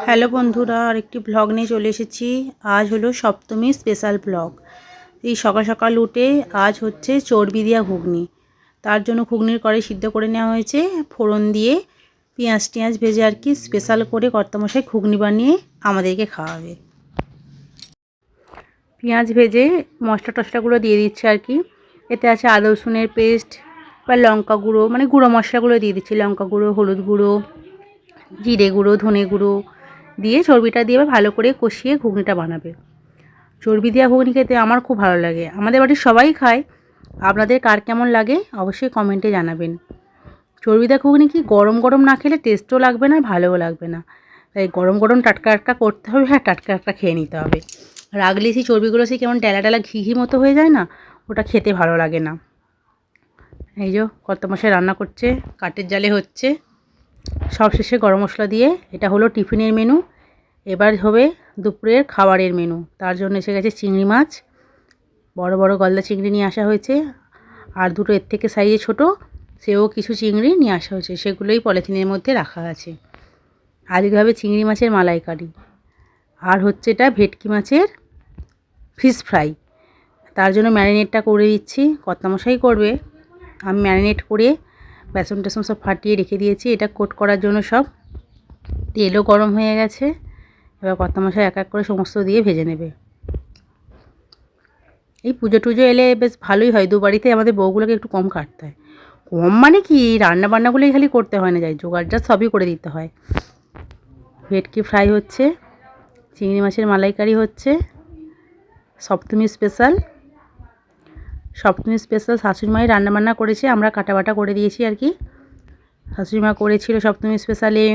Hello বন্ধুরা, আরেকটি blog নিয়ে চলে এসেছি। আজ হলো সপ্তমী স্পেশাল ব্লগ। এই সকাল সকাল উঠে আজ হচ্ছে চর্বি দিয়া ঘুগনি। তার জন্য ঘুগনির কড়াই সিদ্ধ করে নেওয়া হয়েছে। ফোড়ন দিয়ে পেঁয়াজ টিয়াজ ভেজে আর কি স্পেশাল করে কর্তামশাই ঘুগনি বানিয়ে আমাদেরকে খাওয়াবে। পেঁয়াজ ভেজে মশলা টশলাগুলো দিয়ে দিচ্ছে আর কি। এতে আছে আদা রসুনের পেস্ট বা লঙ্কা গুঁড়ো, মানে গুঁড়ো মশলাগুলো দিয়ে দিচ্ছি। লঙ্কা গুঁড়ো, হলুদ গুঁড়ো, জিরে গুঁড়ো, ধনে গুঁড়ো দিয়ে চর্বিটা দিয়ে ভালো করে কষিয়ে ঘুগনিটা বানাবে। চর্বি দেওয়া ঘুগনি খেতে আমার খুব ভালো লাগে। আমাদের বাড়ির সবাই খায়। আপনাদের কার কেমন লাগে অবশ্যই কমেন্টে জানাবেন। চর্বি দেওয়া ঘুগনি কি গরম গরম না খেলে টেস্টও লাগবে না, ভালোও লাগবে না। তাই গরম গরম টাটকা টাটকা করতে হবে আর টাটকা টাটকা খেয়ে নিতে হবে। রাগলে সেই চর্বিগুলো সেই কেমন ডেলা ডেলা ঘি ঘি মতো হয়ে যায় না, ওটা খেতে ভালো লাগে না। এই যে কর্তামশাই রান্না করছে, কাঠের জালে হচ্ছে। সবশেষে গরম মশলা দিয়ে এটা হলো টিফিনের মেনু। এবার হবে দুপুরের খাবারের মেনু। তার জন্য এসে গেছে চিংড়ি মাছ। বড় বড় গলদা চিংড়ি নিয়ে আসা হয়েছে, আর দুটো এর থেকে সাইজে ছোট সেও কিছু চিংড়ি নিয়ে আসা হয়েছে, সেগুলোই পলিথিনের মধ্যে রাখা আছে। আজকে হবে চিংড়ি মাছের মালাইকারি, আর হচ্ছে এটা ভেটকি মাছের ফিশ ফ্রাই। তার জন্য ম্যারিনেটটা করে দিচ্ছি, কর্তামশাই করবে। আমি ম্যারিনেট করে বেসন টেসন সব ফাটিয়ে রেখে দিয়েছি এটা কোট করার জন্য। সব তেলও গরম হয়ে গেছে। এবার কর্তামশাই এক এক করে সমস্ত দিয়ে ভেজে নেবে। এই পুজো টুজো এলে বেশ ভালোই হয়। দু বাড়িতে আমাদের বউগুলোকে একটু কম কাটতে হয়। কম মানে কি, রান্না বান্নাগুলোই খালি করতে হয় না, যাই জোগাড় যা সবই করে দিতে হয়। ভেটকি ফ্রাই হচ্ছে, চিংড়ি মাছের মালাইকারি হচ্ছে। সপ্তমী স্পেশাল শাশুড়িমাই রান্নাবান্না করেছে, আমরা কাটাবাটা করে দিয়েছি আর কি। শাশুড়িমা করেছিল সপ্তমী স্পেশালে।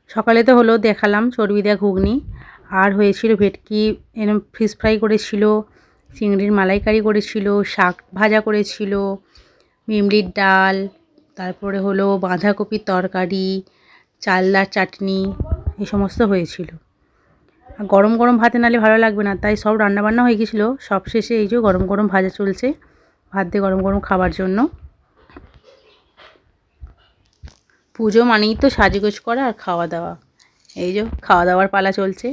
সকালে তো হলো দেখালাম চর্বি দেওয়া ঘুগনি, আর হয়েছিল ভেটকি এরম ফিশ ফ্রাই করেছিল, চিংড়ির মালাইকারি করেছিল, শাক ভাজা করেছিল, মিমড়ির ডাল, তারপরে হলো বাঁধাকপির তরকারি, চালনার চাটনি, এই সমস্ত হয়েছিল। গরম গরম ভাতে নালে ভালো লাগবে না, তাই সব রান্নাবান্না হয়ে গেছিলো। সবশেষে এই যে গরম গরম ভাজা চলছে, ভাত দিয়ে গরম গরম খাবার জন্য। পুজো মানেই তো সাজগোজ করা আর খাওয়া দাওয়া। এই যে খাওয়া দাওয়ার পালা চলছে।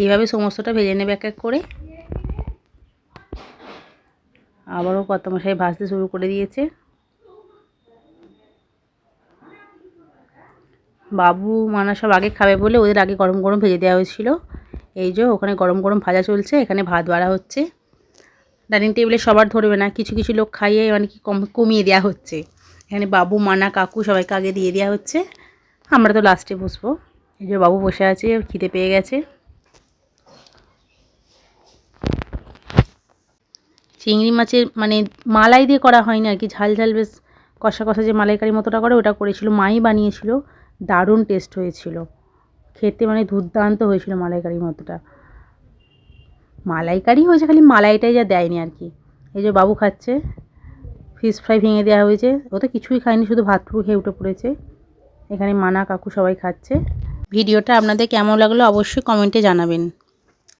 এইভাবে সমস্তটা ভেজে নেবে এক এক করে। আবারও কর্তামশাই ভাজতে শুরু করে দিয়েছে। বাবু মানা সব আগে খাবে বলে ওদের আগে গরম গরম ভেজে দেওয়া হয়েছিল। এই যে ওখানে গরম গরম ভাজা চলছে, এখানে ভাত বাড়া হচ্ছে। ডাইনিং টেবিলে সবার ধরবে না, কিছু কিছু লোক খাইয়ে মানে কি কমিয়ে দেওয়া হচ্ছে। এখানে বাবু, মানা, কাকু সবাইকে আগে দিয়ে দেওয়া হচ্ছে, আমরা তো লাস্টে বসবো। এই যে বাবু বসে আছে, খিদে পেয়ে গেছে। চিংড়ি মাছের মানে মালাই দিয়ে করা হয়নি আর কি, ঝাল ঝাল বেশ কষা কষা যে মালাইকারি মতোটা করে ওটা করেছিল, মাই বানিয়েছিল। দারুণ টেস্ট হয়েছিল খেতে, মানে দুর্দান্ত হয়েছিল মালাইকারি মতোটা। মালাইকারি হয়েছে, খালি মালাইটাই যা দেয়নি আর কি। এই যে বাবু খাচ্ছে, ফিশ ফ্রাই ভেঙে দেওয়া হয়েছে, ও তো কিছুই খায়নি, শুধু ভাতটুকু খেয়ে উঠে পড়েছে। এখানে মানা কাকু সবাই খাচ্ছে। ভিডিওটা আপনাদের কেমন লাগলো অবশ্যই কমেন্টে জানাবেন।